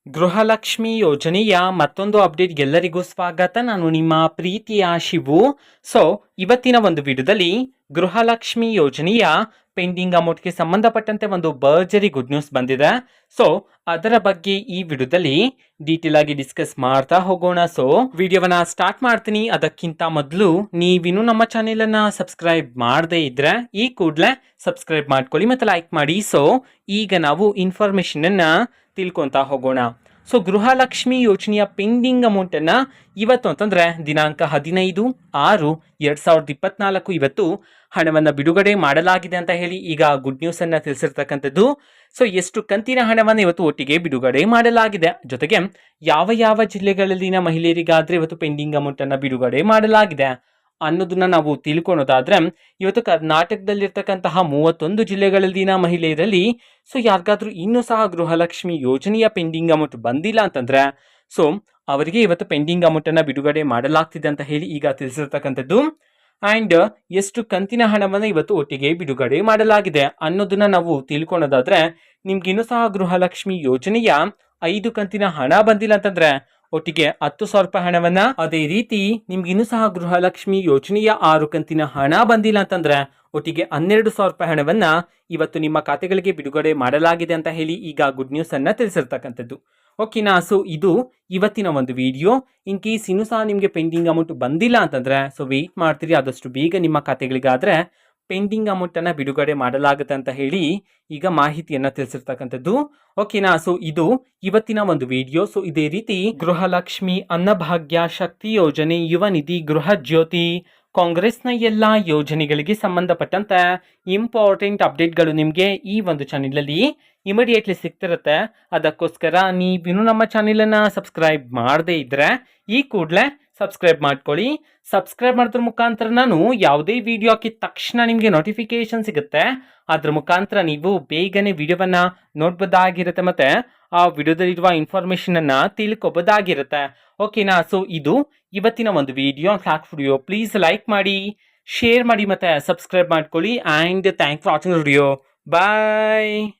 ಗೃಹಲಕ್ಷ್ಮಿ ಯೋಜನೆಯ ಮತ್ತೊಂದು ಅಪ್ಡೇಟ್ ಎಲ್ಲರಿಗೂ ಸ್ವಾಗತ. ನಾನು ನಿಮ್ಮ ಪ್ರೀತಿಯ ಶಿವು. ಸೊ ಇವತ್ತಿನ ಒಂದು ವಿಡಿಯೋದಲ್ಲಿ ಗೃಹಲಕ್ಷ್ಮಿ ಯೋಜನೆಯ ಪೆಂಡಿಂಗ್ ಅಮೌಂಟ್ಗೆ ಸಂಬಂಧಪಟ್ಟಂತೆ ಒಂದು ಭರ್ಜರಿ ಗುಡ್ ನ್ಯೂಸ್ ಬಂದಿದೆ. ಸೊ ಅದರ ಬಗ್ಗೆ ಈ ವಿಡಿಯೋದಲ್ಲಿ ಡೀಟೇಲ್ ಆಗಿ ಡಿಸ್ಕಸ್ ಮಾಡ್ತಾ ಹೋಗೋಣ. ಸೊ ವಿಡಿಯೋವನ್ನ ಸ್ಟಾರ್ಟ್ ಮಾಡ್ತೀನಿ. ಅದಕ್ಕಿಂತ ಮೊದಲು ನೀವಿನ್ನು ನಮ್ಮ ಚಾನೆಲ್ ಅನ್ನ ಸಬ್ಸ್ಕ್ರೈಬ್ ಮಾಡದೇ ಇದ್ರೆ ಈ ಕೂಡಲೇ ಸಬ್ಸ್ಕ್ರೈಬ್ ಮಾಡ್ಕೊಳ್ಳಿ ಮತ್ತೆ ಲೈಕ್ ಮಾಡಿ. ಸೊ ಈಗ ನಾವು ಇನ್ಫಾರ್ಮೇಶನ್ ಅನ್ನ ತಿಳ್ಕೊಂತಾ ಹೋಗೋಣ. ಸೊ ಗೃಹಲಕ್ಷ್ಮಿ ಯೋಜನೆಯ ಪೆಂಡಿಂಗ್ ಅಮೌಂಟನ್ನು ಇವತ್ತು ಅಂತಂದರೆ ದಿನಾಂಕ 15/6/2024 ಇವತ್ತು ಹಣವನ್ನು ಬಿಡುಗಡೆ ಮಾಡಲಾಗಿದೆ ಅಂತ ಹೇಳಿ ಈಗ ಗುಡ್ ನ್ಯೂಸನ್ನು ತಿಳಿಸಿರ್ತಕ್ಕಂಥದ್ದು. ಸೊ ಎಷ್ಟು ಕಂತಿನ ಹಣವನ್ನು ಇವತ್ತು ಒಟ್ಟಿಗೆ ಬಿಡುಗಡೆ ಮಾಡಲಾಗಿದೆ, ಜೊತೆಗೆ ಯಾವ ಯಾವ ಜಿಲ್ಲೆಗಳಲ್ಲಿನ ಮಹಿಳೆಯರಿಗಾದರೆ ಇವತ್ತು ಪೆಂಡಿಂಗ್ ಅಮೌಂಟನ್ನು ಬಿಡುಗಡೆ ಮಾಡಲಾಗಿದೆ ಅನ್ನೋದನ್ನ ನಾವು ತಿಳ್ಕೊಳೋದಾದ್ರೆ, ಇವತ್ತು ಕರ್ನಾಟಕದಲ್ಲಿರ್ತಕ್ಕಂತಹ 31 ಜಿಲ್ಲೆಗಳಲ್ಲಿನ ಮಹಿಳೆಯರಲ್ಲಿ ಸೊ ಯಾರಿಗಾದ್ರೂ ಇನ್ನೂ ಸಹ ಗೃಹಲಕ್ಷ್ಮಿ ಯೋಜನೆಯ ಪೆಂಡಿಂಗ್ ಅಮೌಂಟ್ ಬಂದಿಲ್ಲ ಅಂತಂದ್ರೆ ಸೊ ಅವರಿಗೆ ಇವತ್ತು ಪೆಂಡಿಂಗ್ ಅಮೌಂಟನ್ನು ಬಿಡುಗಡೆ ಮಾಡಲಾಗ್ತಿದೆ ಅಂತ ಹೇಳಿ ಈಗ ತಿಳಿಸಿರ್ತಕ್ಕಂಥದ್ದು. ಆ್ಯಂಡ್ ಎಷ್ಟು ಕಂತಿನ ಹಣವನ್ನು ಇವತ್ತು ಒಟ್ಟಿಗೆ ಬಿಡುಗಡೆ ಮಾಡಲಾಗಿದೆ ಅನ್ನೋದನ್ನ ನಾವು ತಿಳ್ಕೊಳೋದಾದ್ರೆ, ನಿಮ್ಗಿನ್ನೂ ಸಹ ಗೃಹಲಕ್ಷ್ಮಿ ಯೋಜನೆಯ 5 ಕಂತಿನ ಹಣ ಬಂದಿಲ್ಲ ಅಂತಂದ್ರೆ ಒಟ್ಟಿಗೆ 10,000 ರೂಪಾಯಿ ಹಣವನ್ನ, ಅದೇ ರೀತಿ ನಿಮ್ಗಿನ್ನೂ ಸಹ ಗೃಹಲಕ್ಷ್ಮಿ ಯೋಜನೆಯ 6 ಕಂತಿನ ಹಣ ಬಂದಿಲ್ಲ ಅಂತಂದ್ರೆ ಒಟ್ಟಿಗೆ 12,000 ರೂಪಾಯಿ ಹಣವನ್ನ ಇವತ್ತು ನಿಮ್ಮ ಖಾತೆಗಳಿಗೆ ಬಿಡುಗಡೆ ಮಾಡಲಾಗಿದೆ ಅಂತ ಹೇಳಿ ಈಗ ಗುಡ್ ನ್ಯೂಸ್ ಅನ್ನ ತಿಳಿಸಿರ್ತಕ್ಕಂಥದ್ದು. ಓಕೆನಾ? ಸೊ ಇದು ಇವತ್ತಿನ ಒಂದು ವಿಡಿಯೋ. ಇನ್ ಕೇಸ್ ಇನ್ನೂ ಸಹ ನಿಮಗೆ ಪೆಂಡಿಂಗ್ ಅಮೌಂಟ್ ಬಂದಿಲ್ಲ ಅಂತಂದ್ರೆ ಸೊ ವೆಯ್ಟ್ ಮಾಡ್ತೀರಿ, ಆದಷ್ಟು ಬೇಗ ನಿಮ್ಮ ಖಾತೆಗಳಿಗಾದ್ರೆ ಪೆಂಡಿಂಗ್ ಅಮೌಂಟನ್ನು ಬಿಡುಗಡೆ ಮಾಡಲಾಗುತ್ತೆ ಅಂತ ಹೇಳಿ ಈಗ ಮಾಹಿತಿಯನ್ನು ತಿಳಿಸಿರ್ತಕ್ಕಂಥದ್ದು. ಓಕೆನಾ? ಸೊ ಇದು ಇವತ್ತಿನ ಒಂದು ವಿಡಿಯೋ. ಸೊ ಇದೇ ರೀತಿ ಗೃಹಲಕ್ಷ್ಮಿ, ಅನ್ನಭಾಗ್ಯ, ಶಕ್ತಿ ಯೋಜನೆ, ಯುವ ನಿಧಿ, ಗೃಹ ಜ್ಯೋತಿ, ಕಾಂಗ್ರೆಸ್ನ ಎಲ್ಲ ಯೋಜನೆಗಳಿಗೆ ಸಂಬಂಧಪಟ್ಟಂತೆ ಇಂಪಾರ್ಟೆಂಟ್ ಅಪ್ಡೇಟ್ಗಳು ನಿಮಗೆ ಈ ಒಂದು ಚಾನೆಲಲ್ಲಿ ಇಮಿಡಿಯೇಟ್ಲಿ ಸಿಗ್ತಿರುತ್ತೆ. ಅದಕ್ಕೋಸ್ಕರ ನೀವಿನ್ನೂ ನಮ್ಮ ಚಾನೆಲನ್ನು ಸಬ್ಸ್ಕ್ರೈಬ್ ಮಾಡದೇ ಇದ್ದರೆ ಈ ಕೂಡಲೇ ಸಬ್ಸ್ಕ್ರೈಬ್ ಮಾಡ್ಕೊಳ್ಳಿ. ಸಬ್ಸ್ಕ್ರೈಬ್ ಮಾಡೋದ್ರ ಮುಖಾಂತರ ನಾನು ಯಾವುದೇ ವಿಡಿಯೋ ಹಾಕಿದ ತಕ್ಷಣ ನಿಮಗೆ ನೋಟಿಫಿಕೇಶನ್ ಸಿಗುತ್ತೆ. ಅದ್ರ ಮುಖಾಂತರ ನೀವು ಬೇಗನೆ ವಿಡಿಯೋವನ್ನು ನೋಡ್ಬೋದಾಗಿರುತ್ತೆ ಮತ್ತು ಆ ವಿಡಿಯೋದಲ್ಲಿರುವ ಇನ್ಫಾರ್ಮೇಷನನ್ನು ತಿಳ್ಕೊಬೋದಾಗಿರುತ್ತೆ. ಓಕೆನಾ? ಸೊ ಇದು ಇವತ್ತಿನ ಒಂದು ವಿಡಿಯೋ. ವಿಡಿಯೋ ಪ್ಲೀಸ್ ಲೈಕ್ ಮಾಡಿ, ಶೇರ್ ಮಾಡಿ ಮತ್ತು ಸಬ್ಸ್ಕ್ರೈಬ್ ಮಾಡ್ಕೊಳ್ಳಿ. And thank for watching video. Bye.